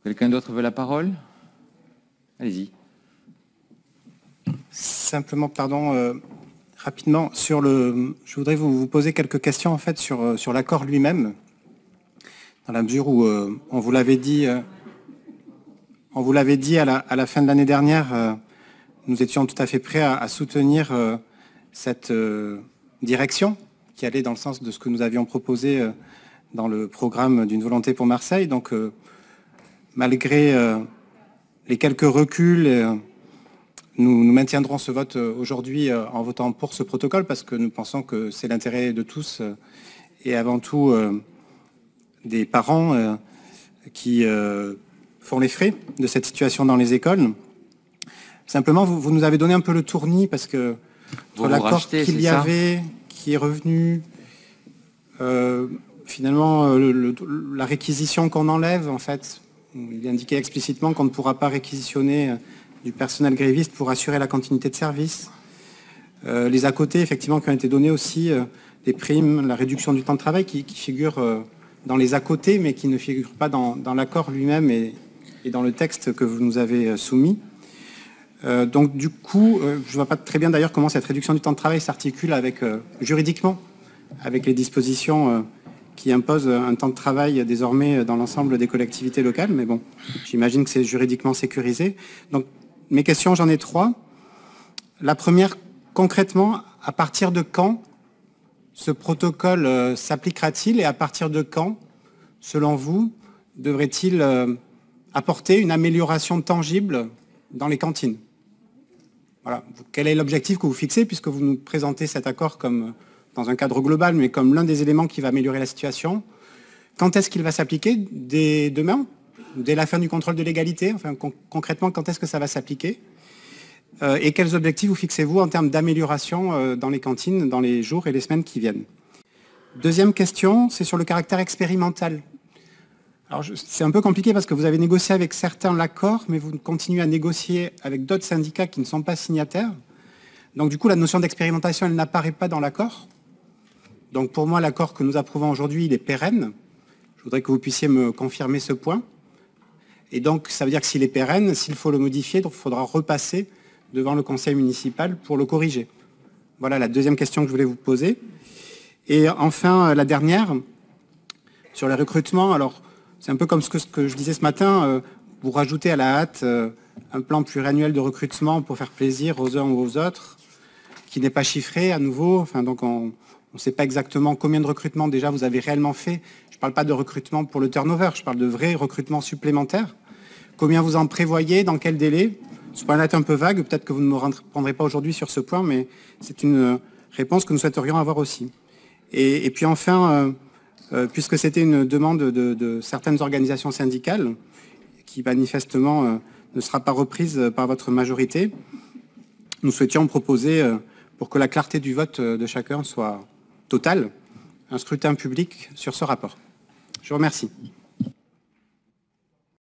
Quelqu'un d'autre veut la parole? Allez-y. Simplement, pardon, rapidement, je voudrais vous poser quelques questions en fait sur l'accord lui-même, dans la mesure où on vous l'avait dit à la fin de l'année dernière, nous étions tout à fait prêts à soutenir cette direction qui allait dans le sens de ce que nous avions proposé dans le programme d'une volonté pour Marseille. Donc, malgré les quelques reculs, nous maintiendrons ce vote aujourd'hui en votant pour ce protocole parce que nous pensons que c'est l'intérêt de tous et avant tout des parents qui font les frais de cette situation dans les écoles. Simplement, vous nous avez donné un peu le tournis parce que l'accord qu'il y avait, qui est revenu, finalement, la réquisition qu'on enlève, en fait, il est indiqué explicitement qu'on ne pourra pas réquisitionner du personnel gréviste pour assurer la continuité de service. Les à côté, effectivement, qui ont été donnés aussi, les primes, la réduction du temps de travail qui figurent dans les à côté, mais qui ne figurent pas dans l'accord lui-même et dans le texte que vous nous avez soumis. Donc du coup, je ne vois pas très bien d'ailleurs comment cette réduction du temps de travail s'articule avec juridiquement avec les dispositions qui imposent un temps de travail désormais dans l'ensemble des collectivités locales. Mais bon, j'imagine que c'est juridiquement sécurisé. Donc mes questions, j'en ai trois. La première, concrètement, à partir de quand ce protocole s'appliquera-t-il et à partir de quand, selon vous, devrait-il apporter une amélioration tangible dans les cantines? Voilà. Quel est l'objectif que vous fixez, puisque vous nous présentez cet accord comme dans un cadre global, mais comme l'un des éléments qui va améliorer la situation? Quand est-ce qu'il va s'appliquer? Dès demain? Dès la fin du contrôle de légalité? Enfin, concrètement, quand est-ce que ça va s'appliquer? Et quels objectifs vous fixez-vous en termes d'amélioration dans les cantines dans les jours et les semaines qui viennent? Deuxième question, c'est sur le caractère expérimental. Alors, c'est un peu compliqué parce que vous avez négocié avec certains l'accord, mais vous continuez à négocier avec d'autres syndicats qui ne sont pas signataires. Donc, du coup, la notion d'expérimentation, elle n'apparaît pas dans l'accord. Donc, pour moi, l'accord que nous approuvons aujourd'hui, il est pérenne. Je voudrais que vous puissiez me confirmer ce point. Et donc, ça veut dire que s'il est pérenne, s'il faut le modifier, il faudra repasser devant le conseil municipal pour le corriger. Voilà la deuxième question que je voulais vous poser. Et enfin, la dernière, sur les recrutements. Alors, c'est un peu comme ce que je disais ce matin, vous rajoutez à la hâte un plan pluriannuel de recrutement pour faire plaisir aux uns ou aux autres, qui n'est pas chiffré à nouveau. Enfin, donc on ne sait pas exactement combien de recrutements déjà vous avez réellement fait. Je ne parle pas de recrutement pour le turnover, je parle de vrais recrutements supplémentaires. Combien vous en prévoyez, dans quel délai? Ce point-là est un peu vague, peut-être que vous ne me répondrez pas aujourd'hui sur ce point, mais c'est une réponse que nous souhaiterions avoir aussi. Et puis enfin, puisque c'était une demande de certaines organisations syndicales, qui manifestement ne sera pas reprise par votre majorité, nous souhaitions proposer, pour que la clarté du vote de chacun soit totale, un scrutin public sur ce rapport. Je vous remercie.